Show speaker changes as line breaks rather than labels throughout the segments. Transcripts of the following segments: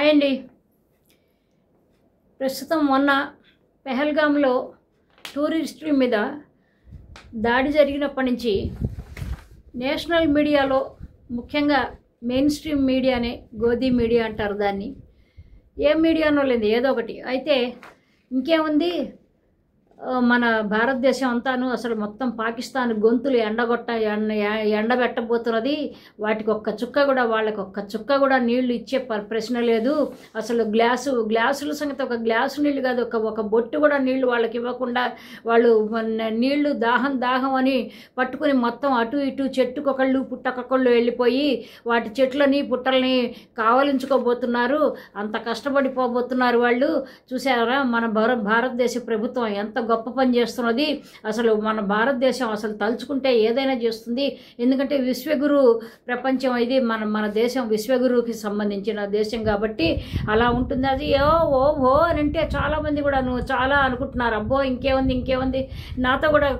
Hi అండి. ప్రస్తుతం మొన్న పెహల్గాంలో టూరిస్టుల మీద దాడి జరిగినప్పటి నుంచి నేషనల్ మీడియాలో, ముఖ్యంగా మెయిన్ స్ట్రీమ్ మీడియానే, గోధీ మీడియా అంటారు దాన్ని, ఏ మీడియానో లేదు ఏదో ఒకటి అయితే ఇంకేముంది, మన భారతదేశం అంతాను అసలు మొత్తం పాకిస్తాన్ గొంతులు ఎండబెట్టబోతున్నది. వాటికి ఒక్క చుక్క కూడా, వాళ్ళకి ఒక్క చుక్క కూడా నీళ్లు ఇచ్చే ప్రశ్న లేదు. అసలు గ్లాసుల సంగతి, ఒక గ్లాసు నీళ్లు కాదు, ఒక బొట్టు కూడా నీళ్లు వాళ్ళకి ఇవ్వకుండా వాళ్ళు నీళ్లు దాహం అని పట్టుకుని మొత్తం అటు ఇటు చెట్టుకొకళ్ళు పుట్టకొకళ్ళు వెళ్ళిపోయి వాటి చెట్లని పుట్టల్ని కావలించుకోబోతున్నారు. అంత కష్టపడిపోబోతున్నారు వాళ్ళు. చూసారా మన భారతదేశ ప్రభుత్వం ఎంత గొప్ప పని చేస్తున్నది. అసలు మన భారతదేశం అసలు తలుచుకుంటే ఏదైనా చేస్తుంది. ఎందుకంటే విశ్వగురు ప్రపంచం ఇది, మన దేశం విశ్వగురువుకి సంబంధించిన దేశం కాబట్టి అలా ఉంటుంది. అది ఓ అని అంటే చాలామంది కూడా నువ్వు చాలా అనుకుంటున్నారు, అబ్బో ఇంకేముంది నాతో కూడా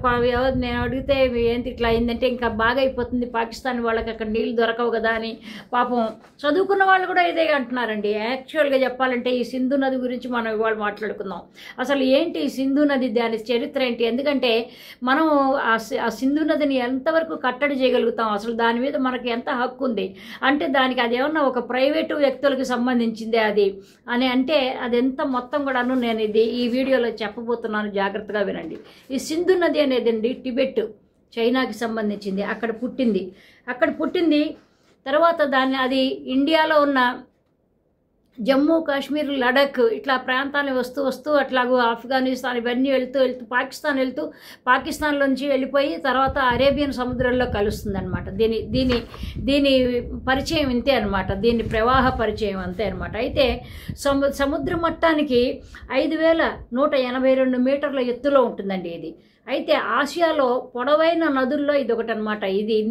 నేను అడిగితే ఏంటి ఇట్లా అయిందంటే ఇంకా బాగా అయిపోతుంది పాకిస్తాన్ వాళ్ళకి, అక్కడ నీళ్ళు దొరకవు కదా అని. పాపం చదువుకున్న వాళ్ళు కూడా ఇదే అంటున్నారండి. యాక్చువల్గా చెప్పాలంటే ఈ సింధు నది గురించి మనం ఇవాళ మాట్లాడుకుందాం. అసలు ఏంటి ఈ సింధు నది, దాని చరిత్ర ఏంటి? ఎందుకంటే మనం ఆ సింధు నదిని ఎంతవరకు కట్టడి చేయగలుగుతాం, అసలు దాని మీద మనకి ఎంత హక్కు ఉంది అంటే దానికి అది ఏమన్నా ఒక ప్రైవేటు వ్యక్తులకు సంబంధించిందే అది అని అంటే అదెంత మొత్తం కూడాను నేను ఈ వీడియోలో చెప్పబోతున్నాను, జాగ్రత్తగా వినండి. ఈ సింధు నది అనేదండి టిబెట్, చైనాకి సంబంధించింది. అక్కడ పుట్టింది. తర్వాత అది ఇండియాలో ఉన్న జమ్మూ కాశ్మీర్, లడఖ్ ఇట్లా ప్రాంతాన్ని వస్తూ అట్లాగూ ఆఫ్ఘనిస్తాన్ ఇవన్నీ వెళ్తూ పాకిస్తాన్లోంచి వెళ్ళిపోయి తర్వాత అరేబియన్ సముద్రంలో కలుస్తుంది అనమాట. దీని పరిచయం ఇంతే అనమాట, దీని ప్రవాహ పరిచయం అంతే అనమాట. అయితే సముద్ర మట్టానికి 5182 మీటర్ల ఎత్తులో ఉంటుందండి ఇది. అయితే ఆసియాలో పొడవైన నదుల్లో ఇది ఒకటి అనమాట. ఇది ఈ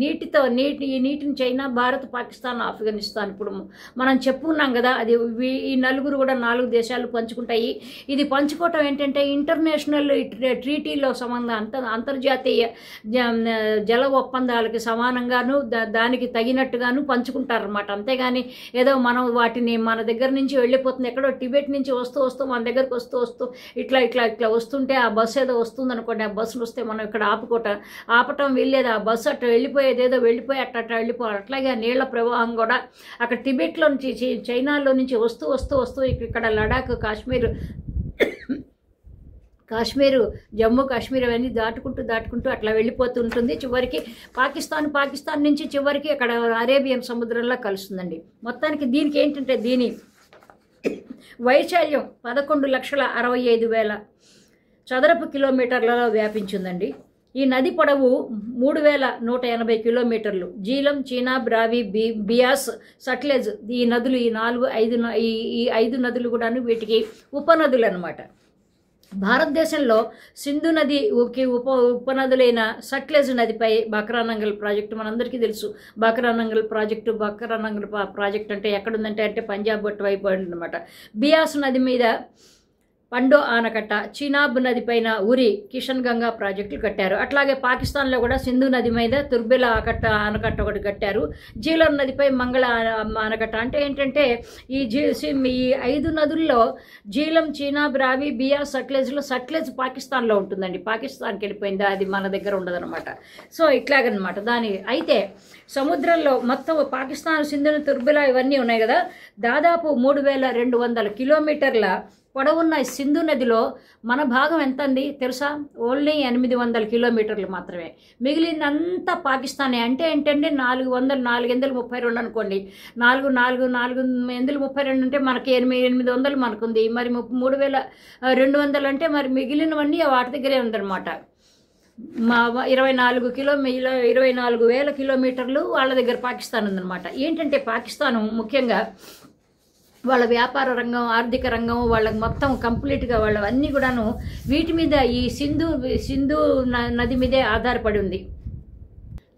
నీటిని చైనా, భారత్, పాకిస్తాన్, ఆఫ్ఘనిస్తాన్ ఇప్పుడు మనం చెప్పుకున్నాం కదా. అది ఈ నలుగురు కూడా 4 దేశాలు పంచుకుంటాయి. ఇది పంచుకోవటం ఏంటంటే ఇంటర్నేషనల్ ట్రీటీలో అంతర్జాతీయ జల ఒప్పందాలకి సమానంగాను దానికి తగినట్టుగాను పంచుకుంటారనమాట. అంతేగాని ఏదో మనం వాటిని మన దగ్గర నుంచి వెళ్ళిపోతుంది, ఎక్కడో టిబెట్ నుంచి వస్తూ మన దగ్గరకు వస్తూ ఇట్లా వస్తుంటే ఆ బస్సు ఏదో వస్తుంది అనుకోండి, ఆ బస్సులు వస్తే మనం ఇక్కడ ఆపటం వెళ్ళేది, ఆ బస్సు అట్లా వెళ్ళిపోయేది, ఏదో వెళ్ళిపోయి అట్లా వెళ్ళిపోవాలి. అట్లాగే నీళ్ల ప్రవాహం కూడా అక్కడ టిబెట్లో నుంచి, చైనాలో నుంచి వస్తూ ఇక్కడ లడాక్, కాశ్మీరు, జమ్మూ కాశ్మీర్ అవన్నీ దాటుకుంటూ అట్లా వెళ్ళిపోతూ ఉంటుంది. చివరికి పాకిస్తాన్ నుంచి చివరికి అక్కడ అరేబియన్ సముద్రంలో కలుస్తుందండి. మొత్తానికి దీనికి ఏంటంటే దీని వైశాల్యం 11,65,000 చదరపు కిలోమీటర్లలో వ్యాపించిందండి. ఈ నది పొడవు 3,180 కిలోమీటర్లు. జీలం, చీనాబ్, రావి, బియాస్, సట్లెజ్ ఈ నదులు, ఈ 5 నదులు కూడాను వీటికి ఉపనదులు అన్నమాట. భారతదేశంలో సింధు నదికి ఉపనదులైన సట్లెజ్ నదిపై బాక్రానంగల్ ప్రాజెక్టు మనందరికీ తెలుసు. బాక్రానంగల్ ప్రాజెక్ట్ అంటే ఎక్కడుందంటే పంజాబ్ బొట్టు వైపు అనమాట. బియాస్ నది మీద పండో ఆనకట్ట, చీనాబ్ నది పైన ఉరి, కిషన్ గంగా ప్రాజెక్టులు కట్టారు. అట్లాగే పాకిస్తాన్లో కూడా సింధు నది మీద తుర్బెల ఆనకట్ట ఒకటి కట్టారు. జీలం నదిపై మంగళ ఆనకట్ట. అంటే ఏంటంటే ఈ 5 నదుల్లో జీలం, చీనాబ్, రావి, బియాస్, సట్లెజ్ పాకిస్తాన్లో ఉంటుందండి. పాకిస్తాన్కి వెళ్ళిపోయింది, అది మన దగ్గర ఉండదన్నమాట. సో ఇట్లాగనమాట అయితే సముద్రంలో మొత్తం పాకిస్తాన్, సింధు, తుర్బెల ఇవన్నీ ఉన్నాయి కదా. దాదాపు 3,200 కిలోమీటర్ల పొడవున్న సింధు నదిలో మన భాగం ఎంత అండి తెలుసా? ఓన్లీ 800 కిలోమీటర్లు మాత్రమే. మిగిలిందంతా పాకిస్తానే. అంటే ఏంటంటే 432 అనుకోండి. 432 అంటే మనకి 800 మనకుంది. మరి 3,200 అంటే మరి మిగిలినవన్నీ వాటి దగ్గరే ఉందన్నమాట. 24,000 కిలోమీటర్లు వాళ్ళ దగ్గర పాకిస్తాన్ ఉందన్నమాట. ఏంటంటే పాకిస్తాను ముఖ్యంగా వాళ్ళ వ్యాపార రంగం, ఆర్థిక రంగం, వాళ్ళకి మొత్తం కంప్లీట్గా వాళ్ళవన్నీ కూడాను వీటి మీద, ఈ సింధు నది మీదే ఆధారపడి ఉంది.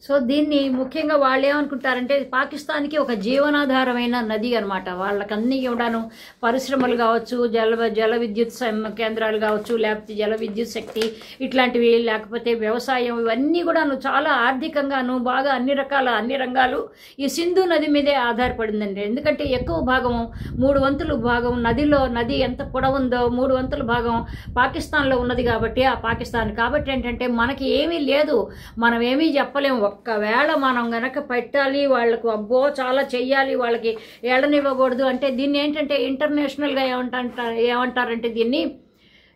సో దీన్ని ముఖ్యంగా వాళ్ళు ఏమనుకుంటారంటే పాకిస్తాన్కి ఒక జీవనాధారమైన నది అనమాట. వాళ్ళకన్నీ కూడాను పరిశ్రమలు కావచ్చు, జల విద్యుత్ కేంద్రాలు కావచ్చు, లేకపోతే జల విద్యుత్ శక్తి ఇట్లాంటివి, లేకపోతే వ్యవసాయం, ఇవన్నీ కూడాను చాలా ఆర్థికంగాను బాగా అన్ని రంగాలు ఈ సింధు నది మీదే ఆధారపడిందండి. ఎందుకంటే ఎక్కువ భాగం 3/4 భాగం నది ఎంత పొడవుందో 3/4 భాగం పాకిస్తాన్లో ఉన్నది కాబట్టి ఆ పాకిస్తాన్ కాబట్టి ఏంటంటే మనకి ఏమీ లేదు, మనం ఏమీ చెప్పలేము. ఒక్కవేళ మనం గనక పెట్టాలి వాళ్ళకు, అబ్బో చాలా చెయ్యాలి వాళ్ళకి, ఏడనివ్వకూడదు అంటే దీన్ని ఏంటంటే ఇంటర్నేషనల్గా ఏమంటారంటే దీన్ని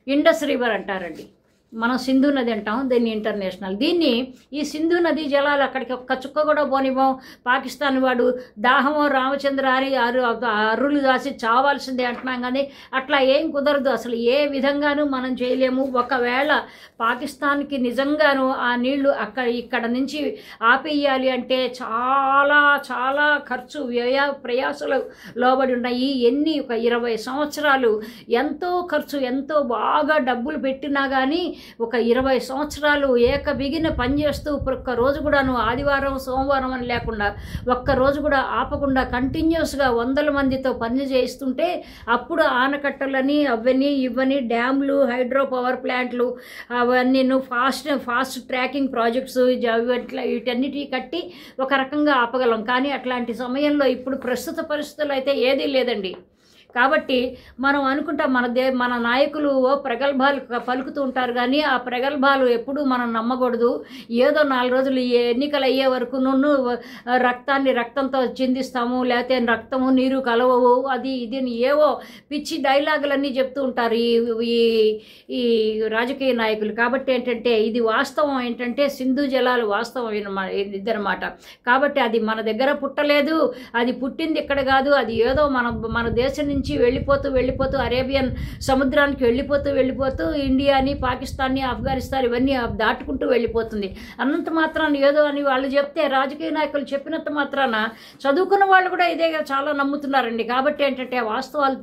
ఇండస్ రివర్ అంటారండి. మనం సింధు నది అంటాం, దీన్ని ఇంటర్నేషనల్. దీన్ని ఈ సింధు నది జలాలు అక్కడికి ఒక్క చుక్క కూడా పోనివ్వం. పాకిస్తాన్ వాడు దాహమో రామచంద్ర అని అర్రులు దాసి చావాల్సిందే అంటున్నాం, కానీ అట్లా ఏం కుదరదు, అసలు ఏ విధంగానూ మనం చేయలేము. ఒకవేళ పాకిస్తాన్కి నిజంగాను ఆ నీళ్లు ఇక్కడ నుంచి ఆపేయాలి అంటే చాలా చాలా ఖర్చు ప్రయాసలు లోబడి ఉన్నాయి. ఒక 20 సంవత్సరాలు ఎంతో ఖర్చు, ఎంతో బాగా డబ్బులు పెట్టినా కానీ ఒక 20 సంవత్సరాలు బిగిన పనిచేస్తూ ఒక్క రోజు కూడాను ఆదివారం సోమవారం అని లేకుండా ఒక్క రోజు కూడా ఆపకుండా కంటిన్యూస్గా 100 మందితో పని చేయిస్తుంటే అప్పుడు ఆనకట్టలని ఇవన్నీ డ్యామ్లు, హైడ్రో పవర్ ప్లాంట్లు, అవన్నీ ఫాస్ట్ ట్రాకింగ్ ప్రాజెక్ట్స్ వీటన్నిటి కట్టి ఒక రకంగా ఆపగలం. కానీ అట్లాంటి సమయంలో ఇప్పుడు ప్రస్తుత పరిస్థితులు అయితే ఏదీ లేదండి. కాబట్టి మనం అనుకుంటాం మన నాయకులు ప్రగల్భాలు పలుకుతూ ఉంటారు, కానీ ఆ ప్రగల్భాలు ఎప్పుడూ మనం నమ్మకూడదు. ఏదో 4 రోజులు ఎన్నికలు అయ్యే వరకు రక్తంతో చిందిస్తాము, లేకపోతే రక్తము నీరు కలవవు, అది ఇది ఏవో పిచ్చి డైలాగులన్నీ చెప్తూ ఉంటారు ఈ రాజకీయ నాయకులు. కాబట్టి ఏంటంటే ఇది వాస్తవం ఏంటంటే సింధు జలాలు వాస్తవం ఇదన్నమాట. కాబట్టి అది మన దగ్గర పుట్టలేదు, అది పుట్టింది ఇక్కడ కాదు, అది ఏదో మన దేశం నుంచి వెళ్ళిపోతూ అరేబియన్ సముద్రానికి వెళ్ళిపోతూ ఇండియాని, పాకిస్తాన్ని, ఆఫ్ఘనిస్తాన్ ఇవన్నీ దాటుకుంటూ వెళ్ళిపోతుంది. అన్నంత మాత్రాన ఏదో అని వాళ్ళు చెప్తే, రాజకీయ నాయకులు చెప్పినంత మాత్రాన చదువుకున్న వాళ్ళు కూడా ఇదే చాలా నమ్ముతున్నారండి. కాబట్టి ఏంటంటే వాస్తవాలు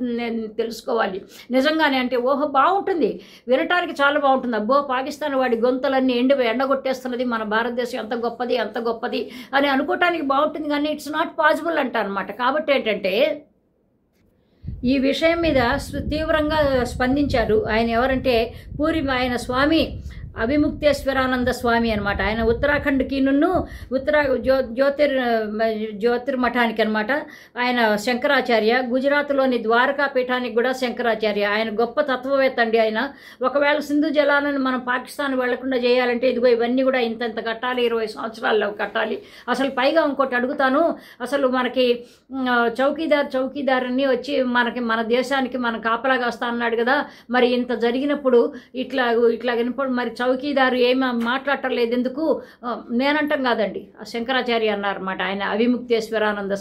తెలుసుకోవాలి నిజంగానే. అంటే ఓహో బాగుంటుంది, వినటానికి చాలా బాగుంటుంది, అబ్బో పాకిస్తాన్ వాడి గొంతులన్నీ ఎండగొట్టేస్తున్నది, మన భారతదేశం ఎంత గొప్పది అని అనుకోవటానికి బాగుంటుంది, కానీ ఇట్స్ నాట్ పాసిబుల్ అంట అనమాట. కాబట్టి ఏంటంటే ఈ విషయం మీద తీవ్రంగా స్పందించారు ఆయన. ఎవరంటే ఆయన స్వామి అవిముక్తేశ్వరానంద స్వామి అనమాట. ఆయన ఉత్తరాఖండ్కి జ్యోతిర్మఠానికి అనమాట. ఆయన శంకరాచార్య. గుజరాత్లోని ద్వారకా పీఠానికి కూడా శంకరాచార్య. ఆయన గొప్ప తత్వవేత్త అండి ఆయన. ఒకవేళ సింధు జలాలను మనం పాకిస్తాన్ వెళ్లకుండా చేయాలంటే ఇదిగో ఇవన్నీ కూడా ఇంత కట్టాలి, 20 సంవత్సరాల్లో కట్టాలి. అసలు పైగా ఇంకోటి అడుగుతాను, అసలు మనకి చౌకీదార్ అని వచ్చి మన దేశానికి మన కాపలాగా వస్తా అన్నాడు కదా, మరి ఇంత జరిగినప్పుడు ఇట్లా వినపడు మరి చౌకీదారు ఏమి మాట్లాడటలేదు ఎందుకు? నేనంటాం కాదండి, శంకరాచార్య అన్నారన్నమాట. ఆయన అవిముక్తేశ్వరానంద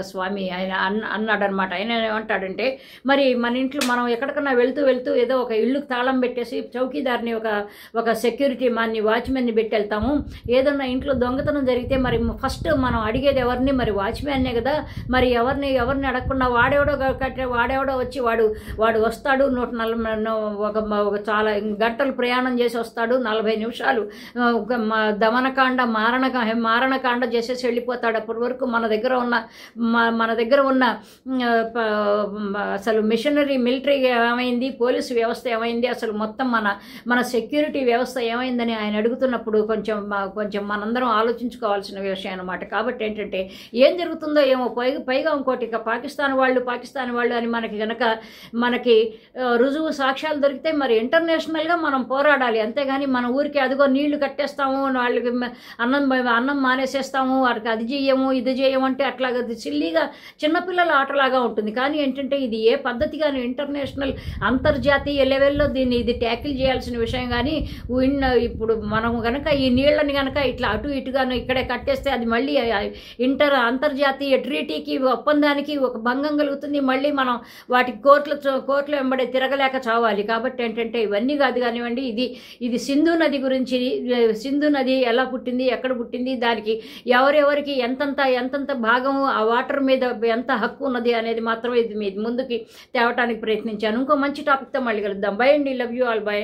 స్వామి ఆయన అన్నాడనమాట. ఆయన ఏమంటాడంటే, మరి మన ఇంట్లో మనం ఎక్కడికన్నా వెళ్తూ ఏదో ఒక ఇల్లుకి తాళం పెట్టేసి చౌకీదార్ని ఒక సెక్యూరిటీ వాచ్మెన్ని పెట్టి వెళ్తాము. ఏదన్నా ఇంట్లో దొంగతనం జరిగితే మరి ఫస్ట్ మనం అడిగేది ఎవరిని? మరి వాచ్మెన్నే కదా. మరి ఎవరిని అడగకుండా వాడెవడో వచ్చి వాడు వస్తాడు, 140 చాలా గంటలు ప్రయాణం చేసి వస్తాడు, 40 నిమిషాలు దమనకాండ మారణకాండ చేసేసి వెళ్ళిపోతాడు. అప్పటి వరకు మన దగ్గర ఉన్న అసలు మిలిటరీ ఏమైంది, పోలీసు వ్యవస్థ ఏమైంది, అసలు మొత్తం మన సెక్యూరిటీ వ్యవస్థ ఏమైందని ఆయన అడుగుతున్నప్పుడు కొంచెం మనందరం ఆలోచించుకోవాల్సిన విషయం అనమాట. కాబట్టి ఏంటంటే ఏం జరుగుతుందో ఏమో. పైగా ఇంకోటి, ఇక పాకిస్తాన్ వాళ్ళు అని మనకి రుజువు సాక్ష్యాలు దొరికితే మరి ఇంటర్నేషనల్గా మనం పోరాడాలి. అంతేగాని మన ఊరికి అదిగో నీళ్లు కట్టేస్తాము, వాళ్ళకి అన్నం మానేసేస్తాము, వారికి అది చేయము ఇది చేయము అంటే అట్లా సిల్లీగా చిన్నపిల్లల ఆటలాగా ఉంటుంది. కానీ ఏంటంటే ఇది ఏ పద్ధతిగాను ఇంటర్నేషనల్ అంతర్జాతీయ లెవెల్లో ఇది ట్యాకిల్ చేయాల్సిన విషయం. కానీ ఇప్పుడు మనం కనుక ఈ నీళ్ళని కనుక ఇట్లా అటు ఇటుగాను ఇక్కడే కట్టేస్తే అది మళ్ళీ అంతర్జాతీయ ట్రీటీకి ఒప్పందానికి ఒక భంగం కలుగుతుంది. మళ్ళీ మనం వాటికి కోర్టులు వెంబడే తిరగలేక చావాలి. కాబట్టి ఏంటంటే ఇవన్నీ కాదు కానివ్వండి, ఇది సింధు నది గురించి. సింధు నది ఎలా పుట్టింది, ఎక్కడ పుట్టింది, దానికి ఎవరెవరికి ఎంతంత భాగము ఆ వాటర్ మీద ఎంత హక్కు ఉన్నది అనేది మాత్రమే ఇది మీ ముందుకి తేవటానికి ప్రయత్నించాను. ఇంకో మంచి టాపిక్తో మళ్ళీ కలుద్దాం. బై అండి, లవ్ యూ ఆల్, బై.